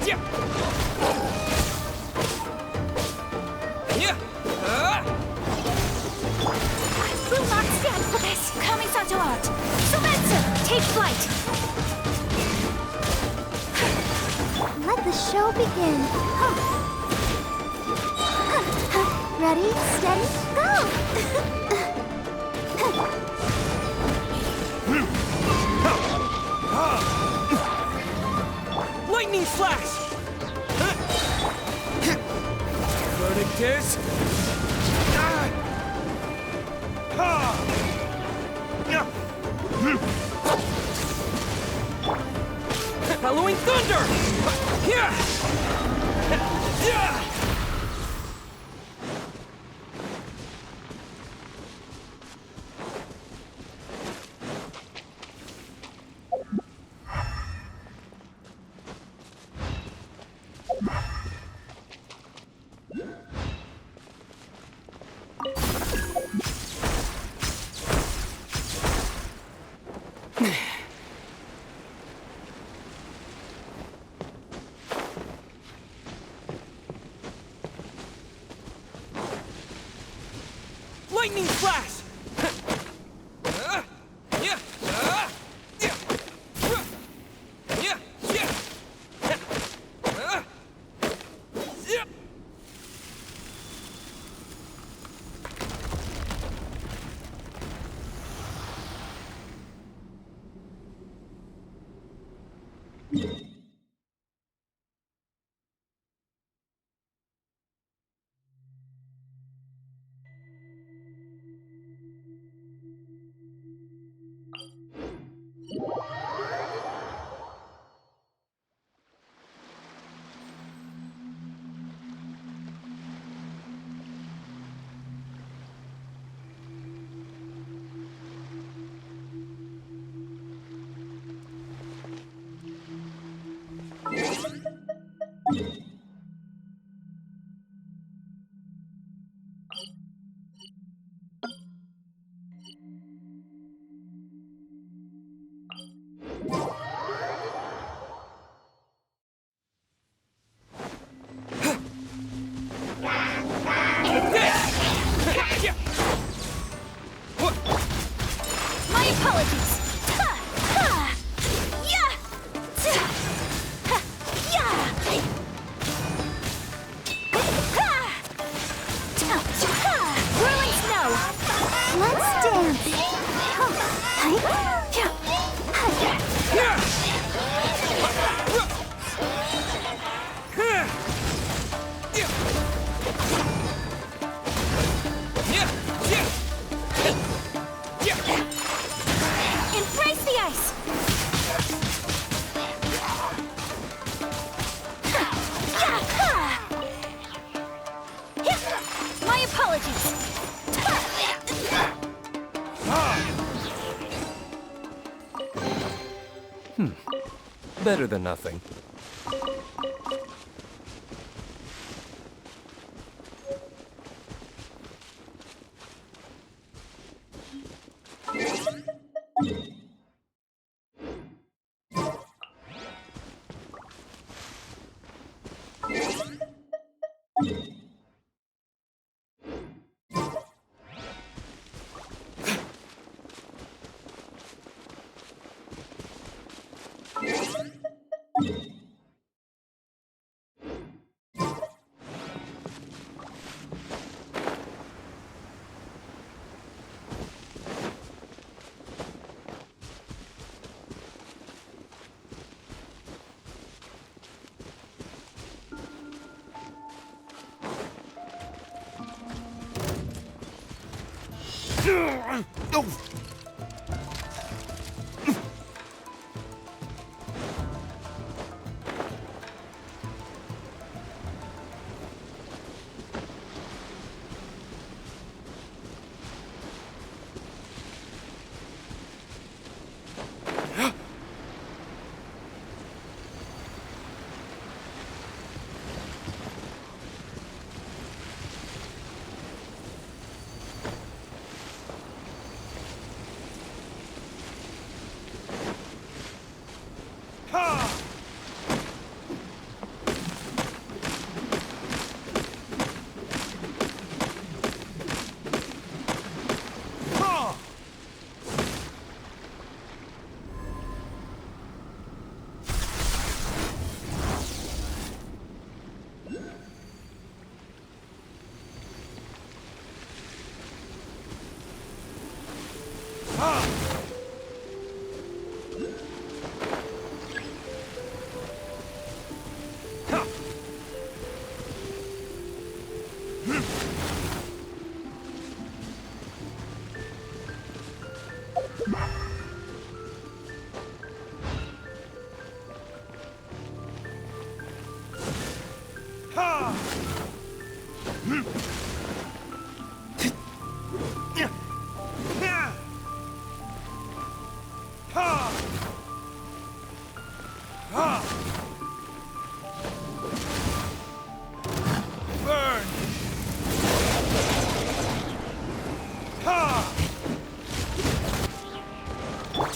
Will not stand for this! Kamisato out! Sumetsu, take flight! Let the show begin. Ready, steady, go! Lightning flash! Verdict is... Halloween thunder! Lightning flash! My apologies! Whirling snow! Let's dance! Embrace the ice! My apologies! Better than nothing.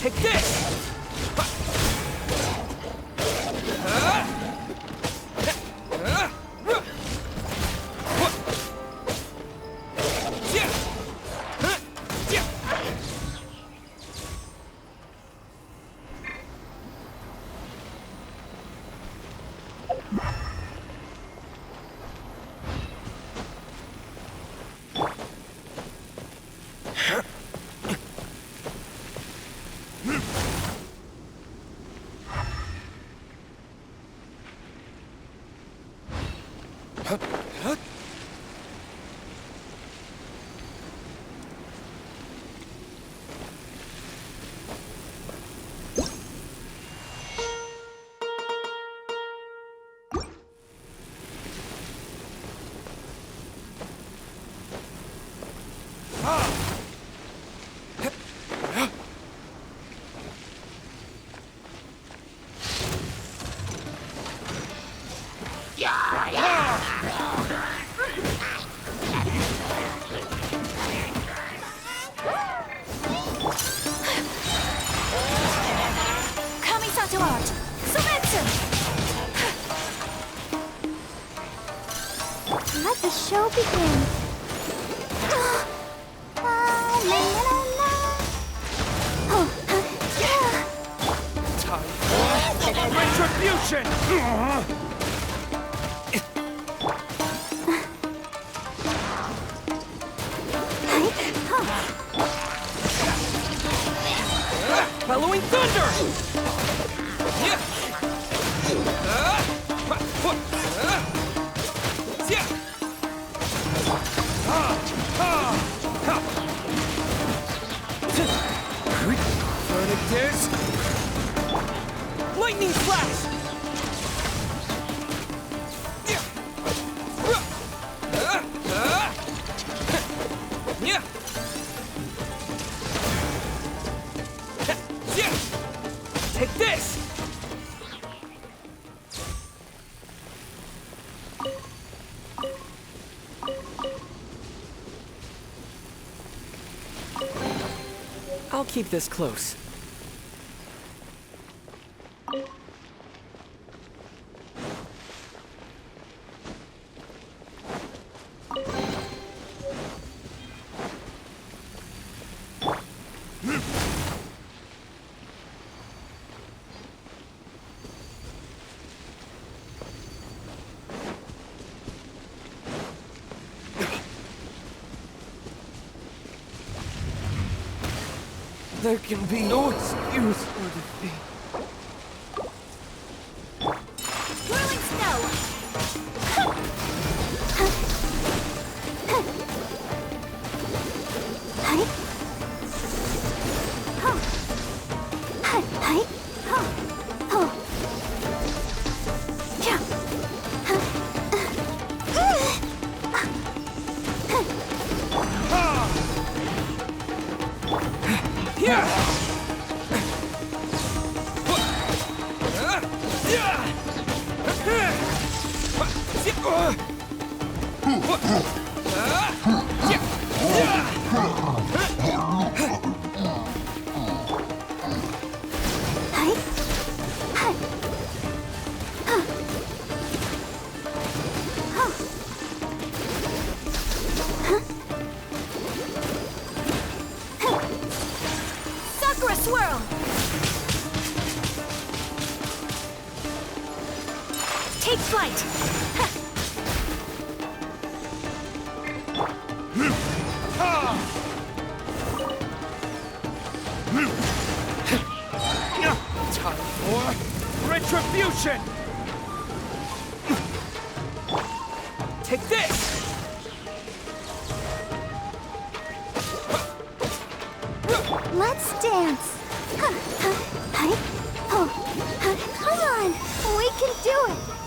Take this! Let the show begin. La, la, la, la. Oh, yeah. Time for retribution! Halloween thunder! Lightning flash! Take this! I'll keep this close. There can be no excuse for defeat. Whirling snow! Sakura swirl! Take flight! or retribution! Take this! Let's dance. Come on, we can do it.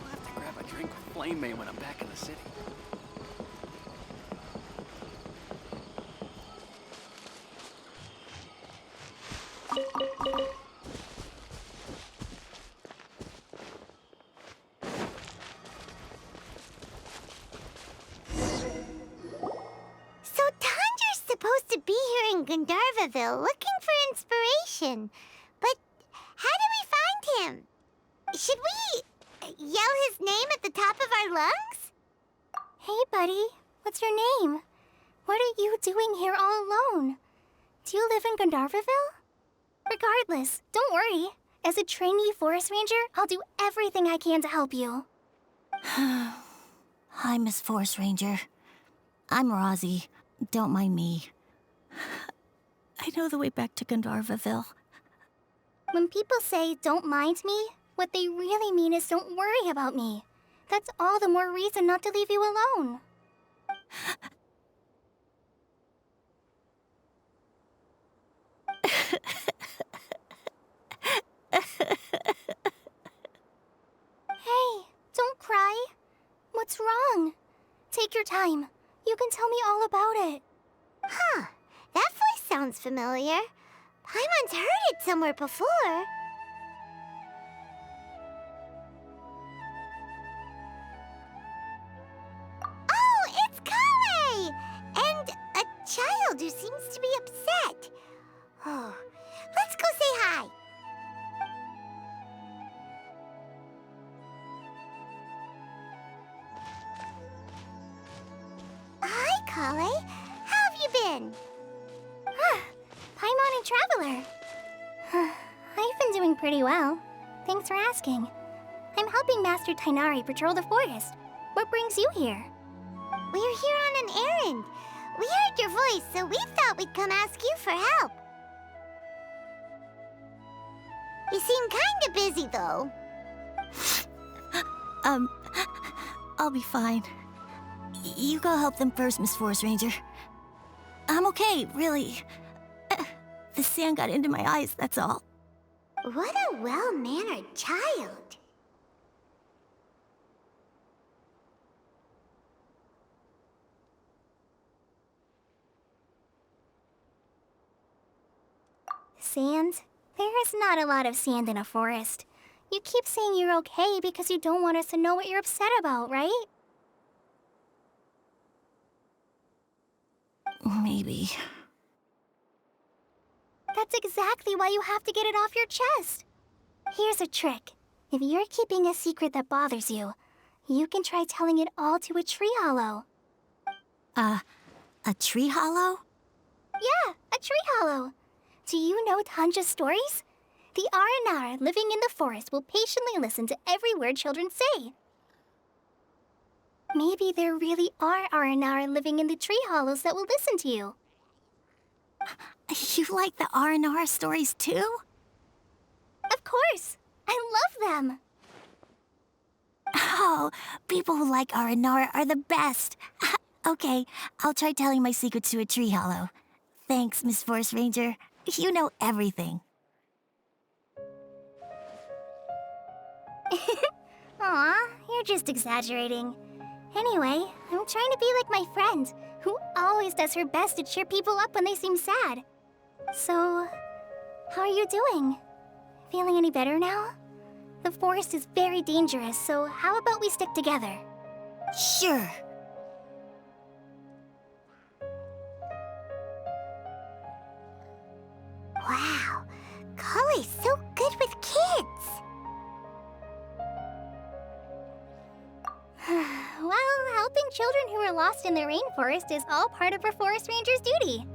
I'll have to grab a drink with Flame Man when I'm back in the city. So Tandra's supposed to be here in Gandharvaville looking for inspiration. But how do we find him? Should we yell his name at the top of our lungs? Hey, buddy. What's your name? What are you doing here all alone? Do you live in Gandharvaville? Regardless, don't worry. As a trainee forest ranger, I'll do everything I can to help you. Hi, Miss Forest Ranger. I'm Rosie. Don't mind me. I know the way back to Gandharvaville. When people say, don't mind me, what they really mean is don't worry about me. That's all the more reason not to leave you alone. Hey, don't cry. What's wrong? Take your time. You can tell me all about it. Huh, that voice sounds familiar. Paimon's heard it somewhere before. Oh, it's Kale! And a child who seems to be upset. Oh, let's go say hi. Hi, Kale. How have you been? Paimon and Traveler. I've been doing pretty well. Thanks for asking. I'm helping Master Tainari patrol the forest. What brings you here? We're here on an errand. We heard your voice, so we thought we'd come ask you for help. You seem kinda busy, though. I'll be fine. You go help them first, Miss Forest Ranger. I'm okay, really. The sand got into my eyes, that's all. What a well-mannered child. Sand? There is not a lot of sand in a forest. You keep saying you're okay because you don't want us to know what you're upset about, right? Maybe. That's exactly why you have to get it off your chest. Here's a trick. If you're keeping a secret that bothers you, you can try telling it all to a tree hollow. A tree hollow? Yeah, a tree hollow. Do you know Tanja's stories? The Aranara living in the forest will patiently listen to every word children say. Maybe there really are Aranara living in the tree hollows that will listen to you. You like the R&R stories too? Of course! I love them! Oh, people who like R&R are the best. Okay, I'll try telling my secrets to a tree hollow. Thanks, Miss Forest Ranger. You know everything. Aw, you're just exaggerating. Anyway, I'm trying to be like my friend, who always does her best to cheer people up when they seem sad. So, how are you doing? Feeling any better now? The forest is very dangerous, so how about we stick together? Sure. Wow, Cully's so good with kids. Well, helping children who are lost in the rainforest is all part of a forest ranger's duty.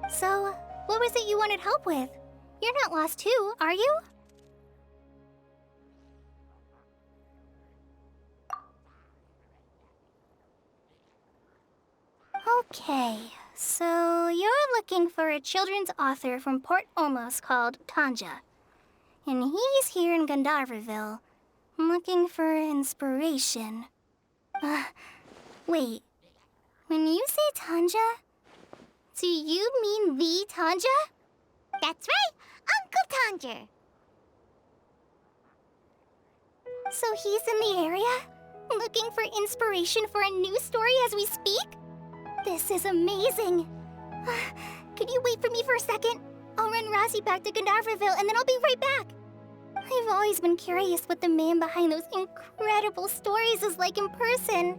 So, what was it you wanted help with? You're not lost too, are you? Okay, so you're looking for a children's author from Port Olmos called Tanja. And he's here in Gandharvaville, looking for inspiration. Wait. When you say Tanja, do you mean the Tanja? That's right, Uncle Tanger. So he's in the area, looking for inspiration for a new story as we speak? This is amazing. Could you wait for me for a second? I'll run Razzie back to Gandharvaville and then I'll be right back. I've always been curious what the man behind those incredible stories is like in person.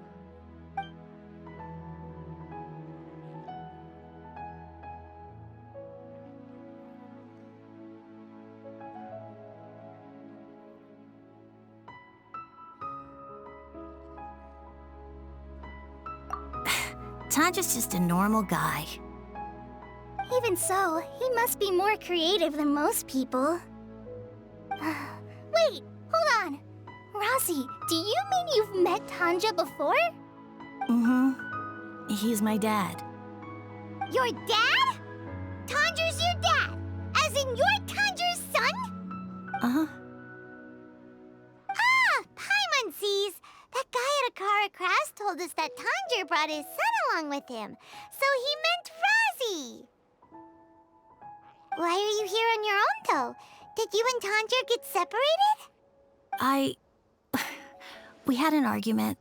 Tanja's just a normal guy. Even so, he must be more creative than most people. Wait, hold on. Razzie, do you mean you've met Tanja before? Mm-hmm. He's my dad. Your dad? Tanger's your dad? As in you're Tanger's son? Uh-huh. Ah, Paimonsees. That guy at Akara Crash told us that Tanger brought his son along with him. So he meant Razzie. Why are you here on your own, though? Did you and Tanger get separated? We had an argument.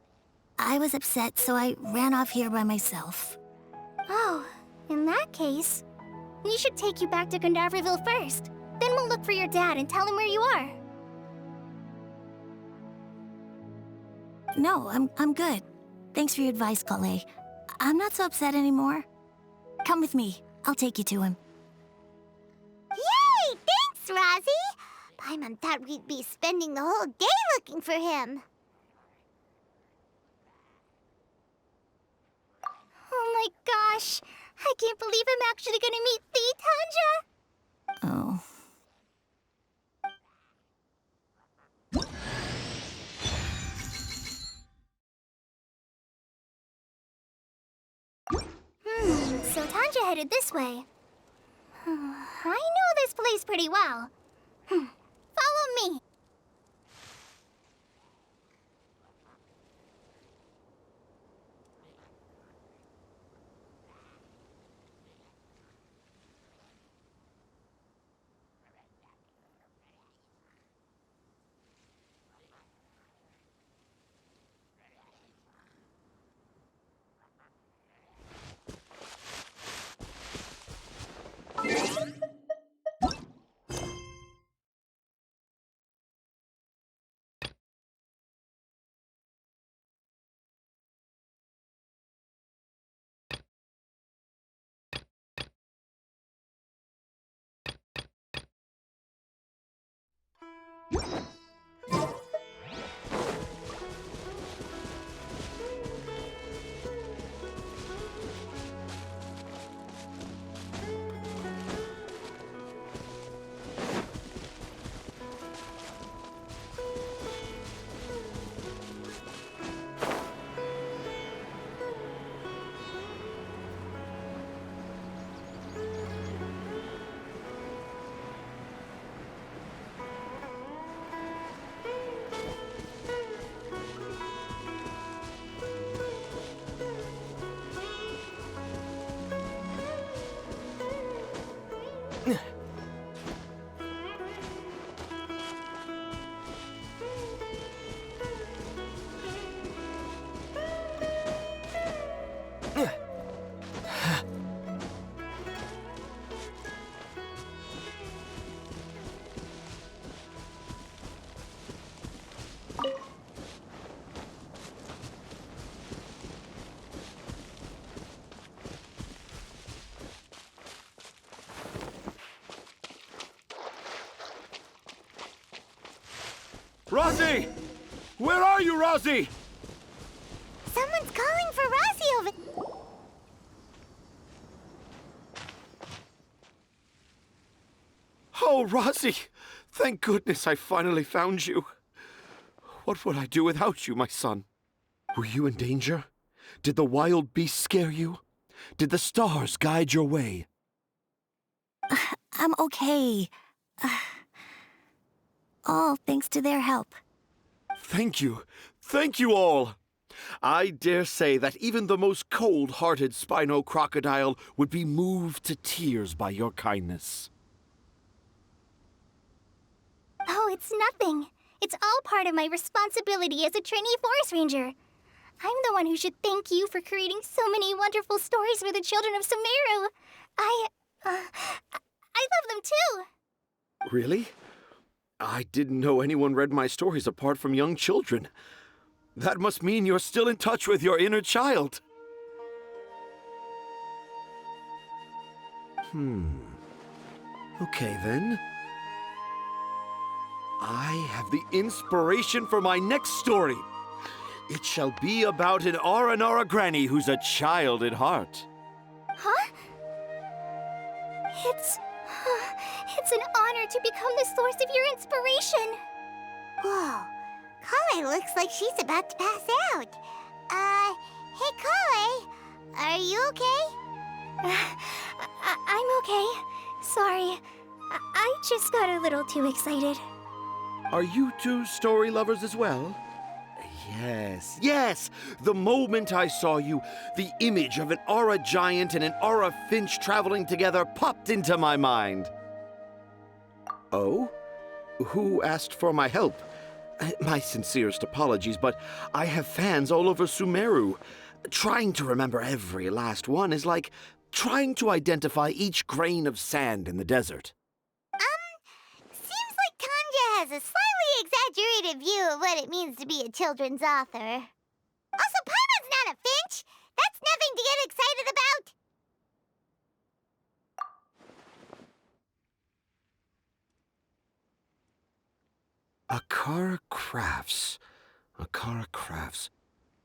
I was upset, so I ran off here by myself. Oh, in that case, we should take you back to Gandharvaville first. Then we'll look for your dad and tell him where you are. No, I'm good. Thanks for your advice, Kale. I'm not so upset anymore. Come with me. I'll take you to him. Yay! Thanks, Razzie! Paimon thought we'd be spending the whole day looking for him. Oh my gosh! I can't believe I'm actually gonna meet the Tanja! Oh. So Tanja headed this way. I know this place pretty well. Follow me. Rosie! Where are you, Rosie? Someone's calling for Rosie over... Oh, Rosie! Thank goodness I finally found you. What would I do without you, my son? Were you in danger? Did the wild beasts scare you? Did the stars guide your way? I'm okay. All thanks to their help. Thank you. Thank you all. I dare say that even the most cold-hearted Spino crocodile would be moved to tears by your kindness. Oh, it's nothing. It's all part of my responsibility as a trainee forest ranger. I'm the one who should thank you for creating so many wonderful stories for the children of Sumeru. I love them too. Really? I didn't know anyone read my stories apart from young children. That must mean you're still in touch with your inner child. Okay, then. I have the inspiration for my next story. It shall be about an Aranara granny who's a child at heart. Huh? It's an honor to become the source of your inspiration. Whoa. Kale looks like she's about to pass out. Hey, Kale. Are you okay? I'm okay. Sorry. I just got a little too excited. Are you two story lovers as well? Yes, yes! The moment I saw you, the image of an Aura giant and an Aura finch traveling together popped into my mind. Oh? Who asked for my help? My sincerest apologies, but I have fans all over Sumeru. Trying to remember every last one is like trying to identify each grain of sand in the desert. Seems like Tanja has a slightly exaggerated view of what it means to be a children's author. Also, Paimon's not a finch. That's nothing to get excited about. Akara Crafts. Akara Crafts.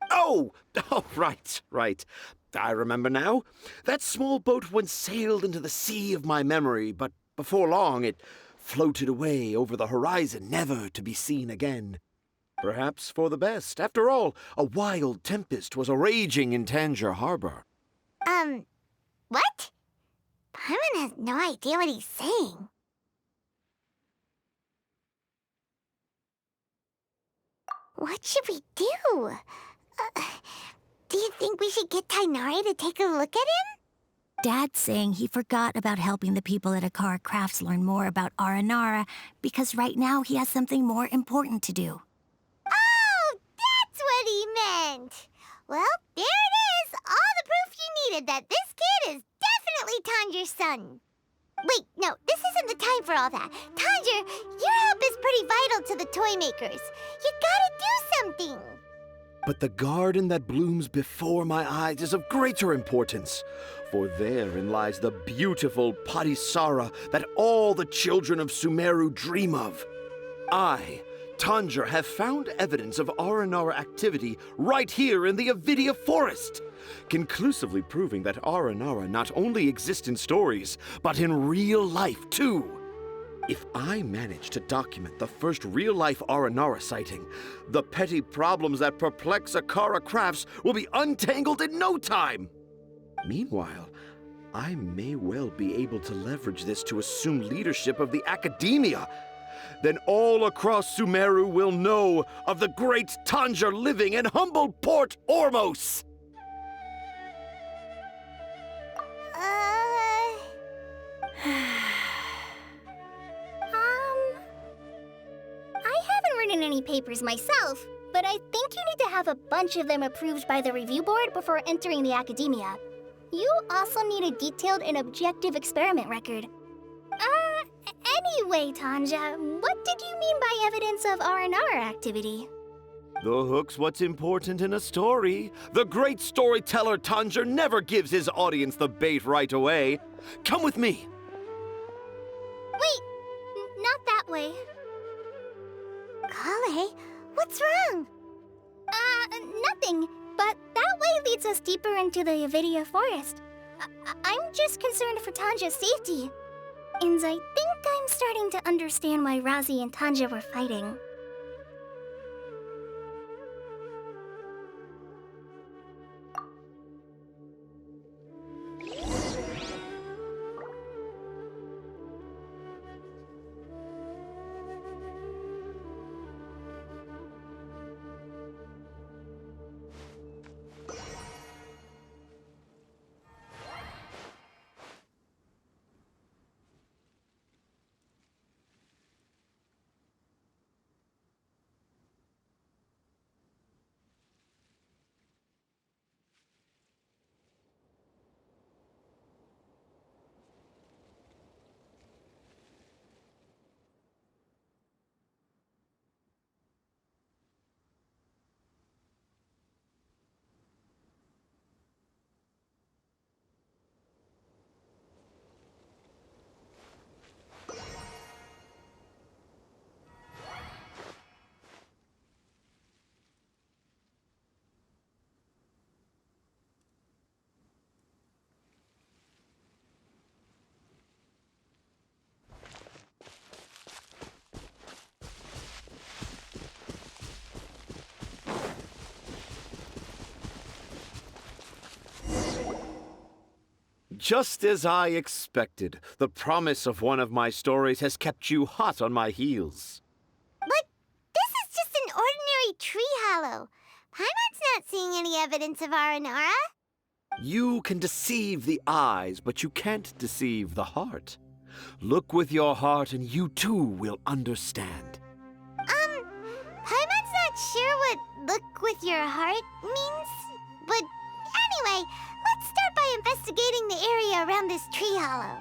Oh! Oh, right. I remember now. That small boat once sailed into the sea of my memory, but before long it floated away over the horizon, never to be seen again. Perhaps for the best. After all, a wild tempest was a-raging in Tangier Harbor. What? Paimon has no idea what he's saying. What should we do? Do you think we should get Tainari to take a look at him? Dad's saying he forgot about helping the people at Akara Crafts learn more about Aranara because right now he has something more important to do. Oh, that's what he meant! Well, there it is! All the proof you needed that this kid is definitely Tanger's son. Wait, no, this isn't the time for all that. Tanger, your help is pretty vital to the toy makers. You gotta do something! But the garden that blooms before my eyes is of greater importance, for therein lies the beautiful Padisara that all the children of Sumeru dream of. I, Tanger, have found evidence of Aranara activity right here in the Avidia Forest, conclusively proving that Aranara not only exists in stories, but in real life too. If I manage to document the first real-life Aranara sighting, the petty problems that perplex Akara Crafts will be untangled in no time. Meanwhile, I may well be able to leverage this to assume leadership of the academia. Then all across Sumeru will know of the great Tanger living in humble Port Ormos. I haven't written any papers myself, but I think you need to have a bunch of them approved by the review board before entering the academia. You also need a detailed and objective experiment record. Anyway, Tanja, what did you mean by evidence of R&R activity? The hook's what's important in a story. The great storyteller Tanger never gives his audience the bait right away. Come with me. Wait, not that way. Kale, what's wrong? Nothing. But that way leads us deeper into the Avidia Forest. I'm just concerned for Tanja's safety. And I think I'm starting to understand why Razi and Tanja were fighting. Just as I expected, the promise of one of my stories has kept you hot on my heels. But this is just an ordinary tree hollow. Paimon's not seeing any evidence of Aranara. You can deceive the eyes, but you can't deceive the heart. Look with your heart and you too will understand. Paimon's not sure what look with your heart means. But anyway, let's start by investigating the area around this tree hollow.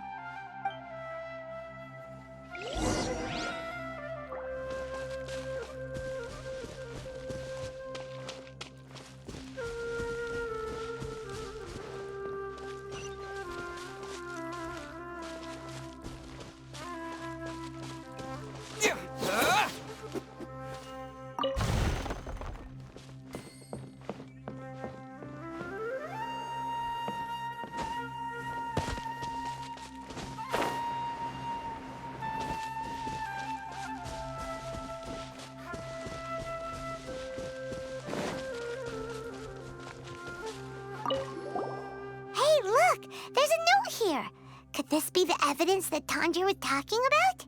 Hey, look! There's a note here! Could this be the evidence that Tanger was talking about?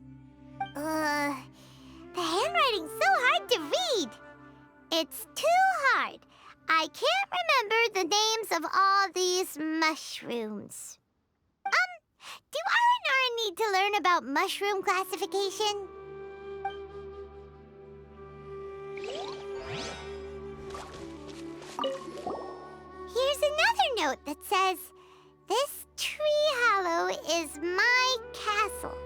The handwriting's so hard to read. It's too hard. I can't remember the names of all these mushrooms. Do R&R need to learn about mushroom classification? Here's another note that says, "This tree hollow is my castle."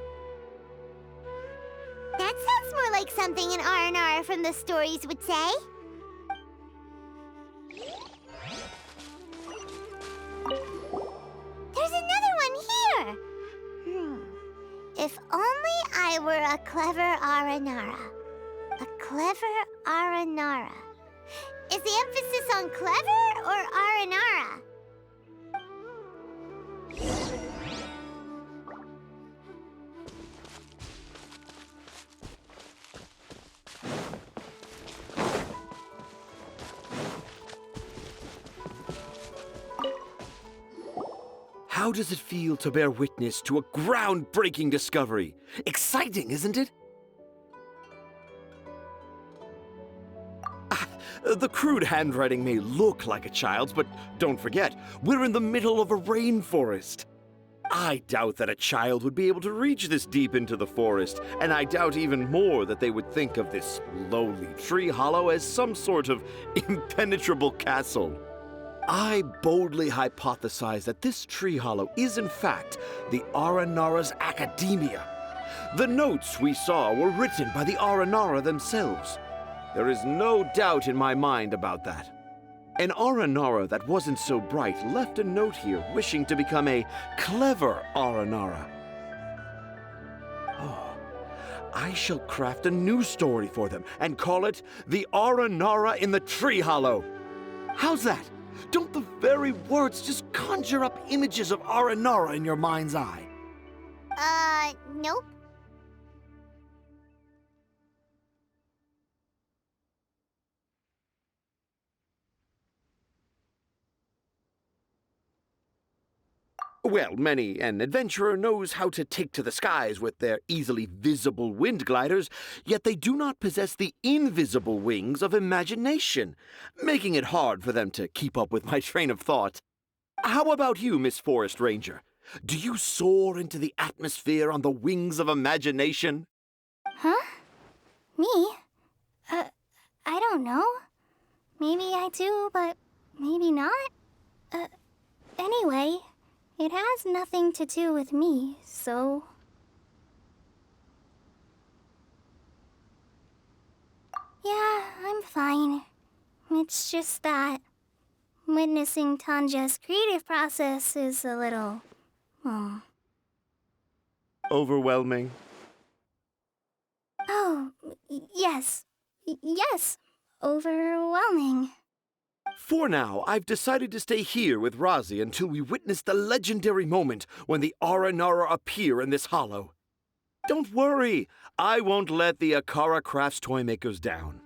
That sounds more like something an R&R from the stories would say. There's another one here. If only I were a clever R&R. clever Aranara. Is the emphasis on clever or Aranara? How does it feel to bear witness to a groundbreaking discovery? Exciting, isn't it? The crude handwriting may look like a child's, but don't forget, we're in the middle of a rainforest. I doubt that a child would be able to reach this deep into the forest, and I doubt even more that they would think of this lowly tree hollow as some sort of impenetrable castle. I boldly hypothesize that this tree hollow is in fact the Aranara's academia. The notes we saw were written by the Aranara themselves. There is no doubt in my mind about that. An Aranara that wasn't so bright left a note here wishing to become a clever Aranara. Oh, I shall craft a new story for them and call it The Aranara in the Tree Hollow. How's that? Don't the very words just conjure up images of Aranara in your mind's eye? Nope. Well, many an adventurer knows how to take to the skies with their easily visible wind gliders, yet they do not possess the invisible wings of imagination, making it hard for them to keep up with my train of thought. How about you, Miss Forest Ranger? Do you soar into the atmosphere on the wings of imagination? Huh? Me? I don't know. Maybe I do, but maybe not. Anyway, it has nothing to do with me, so... Yeah, I'm fine. It's just that witnessing Tanja's creative process is a little... Overwhelming. Oh, yes. Yes. Overwhelming. For now, I've decided to stay here with Razi until we witness the legendary moment when the Aranara appear in this hollow. Don't worry, I won't let the Akara Crafts toymakers down.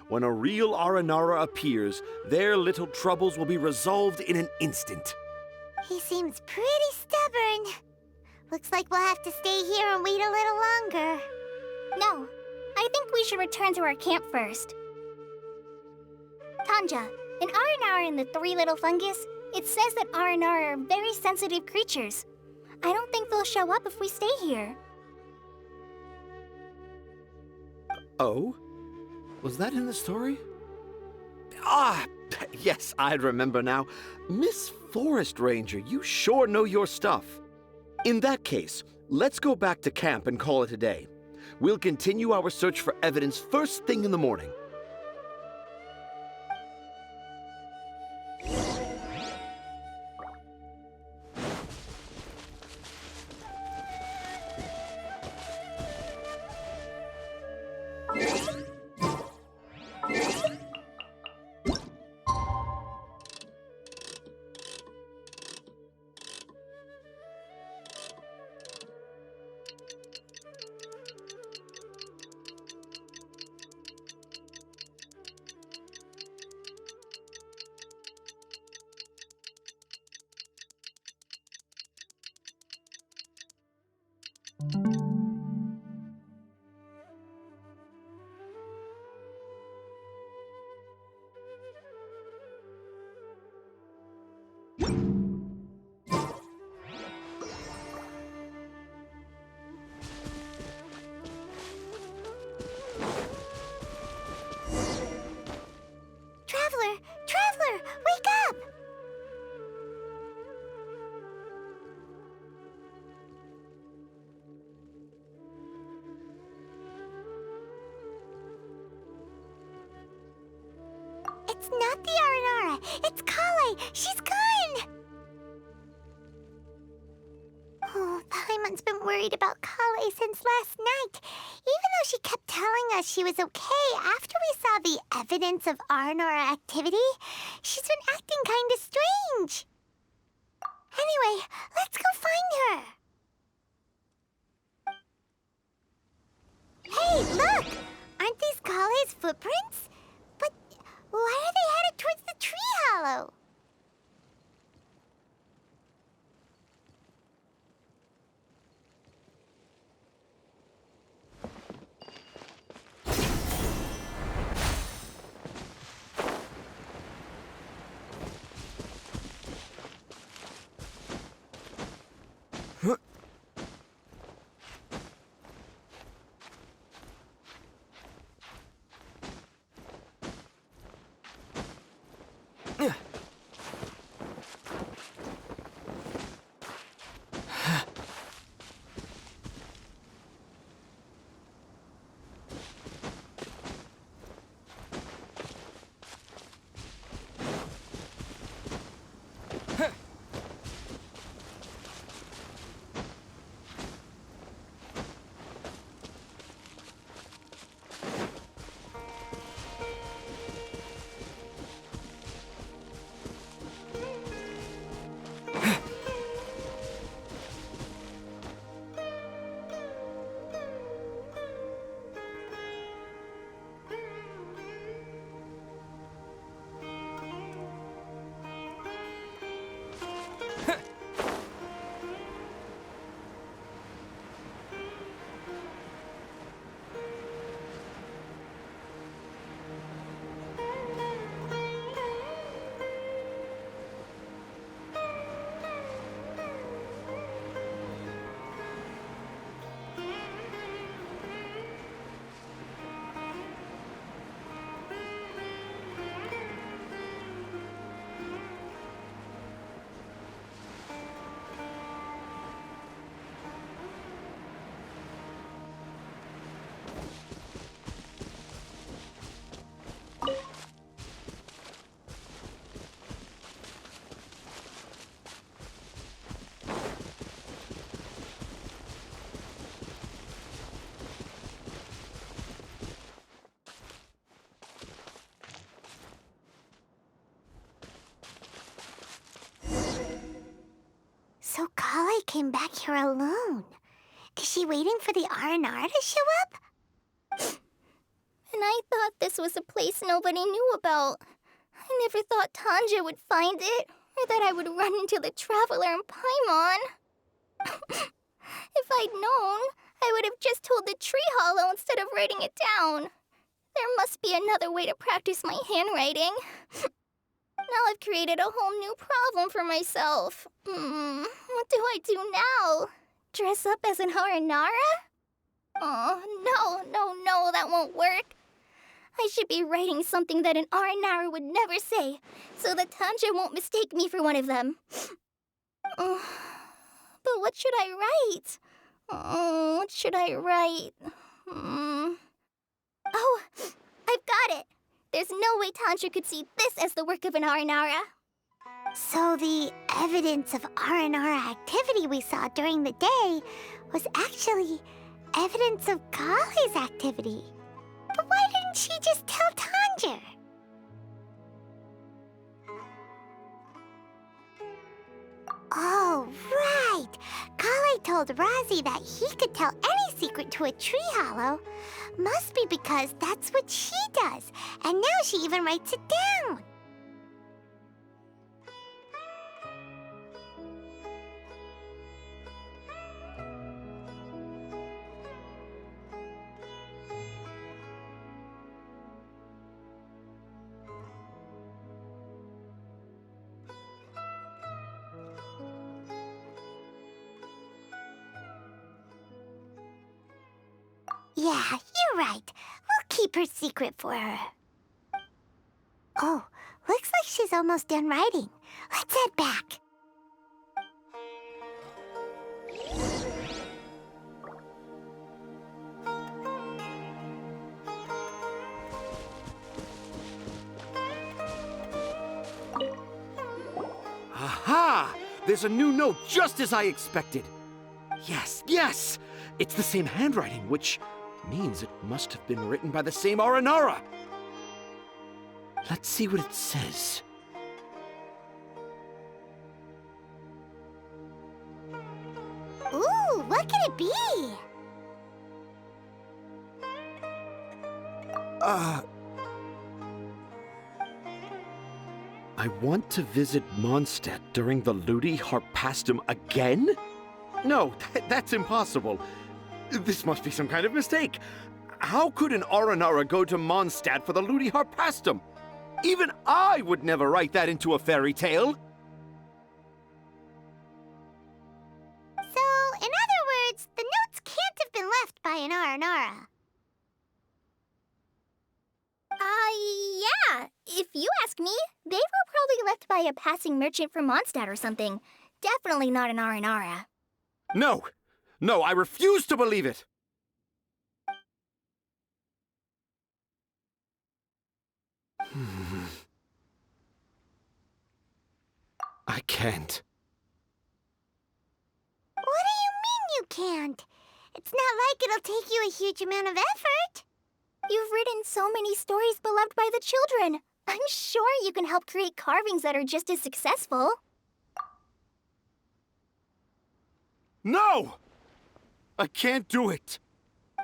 When a real Aranara appears, their little troubles will be resolved in an instant. He seems pretty stubborn. Looks like we'll have to stay here and wait a little longer. No, I think we should return to our camp first. Tanja, in Aranara and the Three Little Fungus, it says that Aranara are very sensitive creatures. I don't think they'll show up if we stay here. Oh? Was that in the story? Ah, yes, I remember now. Miss Forest Ranger, you sure know your stuff. In that case, let's go back to camp and call it a day. We'll continue our search for evidence first thing in the morning. Traveler, wake up! It's not the Aranara. It's Kale. She's gone. Oh, Paimon's been worried about Kale since last night. Even though she kept telling us she was okay after we saw the evidence of Aranora activity, she's been acting kinda strange. Anyway, let's go find her. Hey, look! Aren't these Kale's footprints? But why are they headed towards the tree hollow? So Kale came back here alone. Is she waiting for the R&R to show up? And I thought this was a place nobody knew about. I never thought Tanja would find it, or that I would run into the Traveler in Paimon. If I'd known, I would have just told the tree hollow instead of writing it down. There must be another way to practice my handwriting. Now I've created a whole new problem for myself. What do I do now? Dress up as an Haranara? Oh, no, that won't work. I should be writing something that an Aranara would never say, so that Tanja won't mistake me for one of them. But what should I write? What should I write? Oh, I've got it! There's no way Tanja could see this as the work of an Aranara. So the evidence of R&R activity we saw during the day was actually evidence of Kale's activity. But why didn't she just tell Tanja? Oh, right! Kale told Razi that he could tell any secret to a tree hollow. Must be because that's what she does, and now she even writes it down. Yeah, you're right. We'll keep her secret for her. Oh, looks like she's almost done writing. Let's head back. Aha! There's a new note just as I expected. Yes, yes! It's the same handwriting, which means it must have been written by the same Aranara. Let's see what it says. Ooh, what could it be? I want to visit Mondstadt during the Ludi Harpastum again? No, that's impossible. This must be some kind of mistake. How could an Aranara go to Mondstadt for the Ludi Harpastum? Even I would never write that into a fairy tale. So, in other words, the notes can't have been left by an Aranara. Yeah. If you ask me, they were probably left by a passing merchant from Mondstadt or something. Definitely not an Aranara. No, no, I refuse to believe it. I can't. What do you mean you can't? It's not like it'll take you a huge amount of effort. You've written so many stories beloved by the children. I'm sure you can help create carvings that are just as successful. No! I can't do it.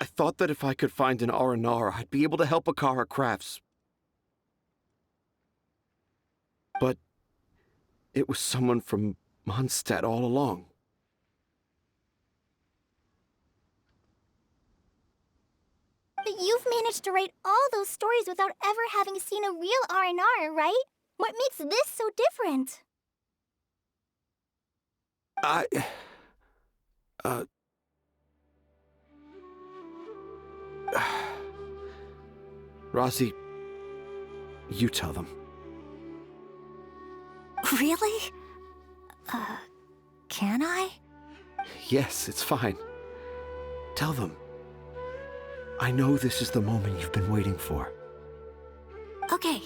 I thought that if I could find an Aranara, I'd be able to help Akara Crafts. But it was someone from Mondstadt all along. You've managed to write all those stories without ever having seen a real Aranara, right? What makes this so different? Rossi, you tell them. Really? Can I? Yes, it's fine. Tell them. I know this is the moment you've been waiting for. Okay.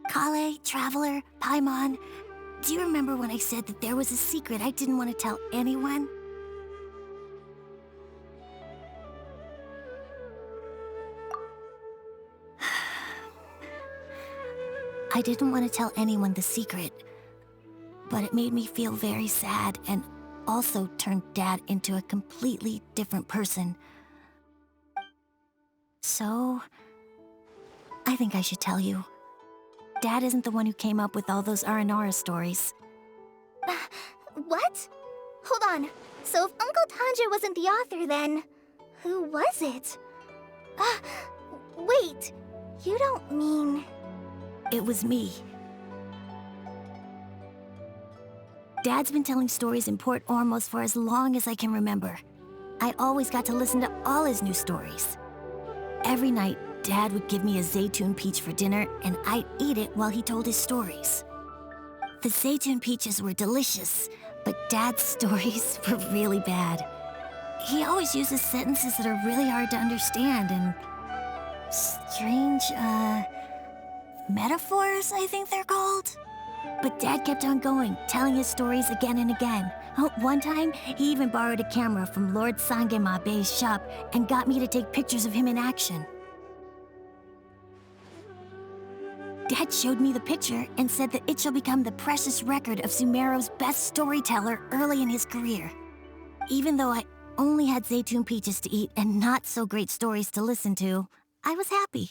Kale, Traveler, Paimon, do you remember when I said that there was a secret I didn't want to tell anyone? I didn't want to tell anyone the secret, but it made me feel very sad and also turned Dad into a completely different person. So, I think I should tell you. Dad isn't the one who came up with all those Aranara stories. What? Hold on. So if Uncle Tanja wasn't the author, then who was it? Wait. You don't mean... It was me. Dad's been telling stories in Port Ormos for as long as I can remember. I always got to listen to all his new stories. Every night, Dad would give me a Zaytun peach for dinner, and I'd eat it while he told his stories. The Zaytun peaches were delicious, but Dad's stories were really bad. He always uses sentences that are really hard to understand and strange, metaphors, I think they're called. But Dad kept on going, telling his stories again and again. One time, he even borrowed a camera from Lord Sangema Bey's shop and got me to take pictures of him in action. Dad showed me the picture and said that it shall become the precious record of Sumero's best storyteller early in his career. Even though I only had Zaytun peaches to eat and not so great stories to listen to, I was happy.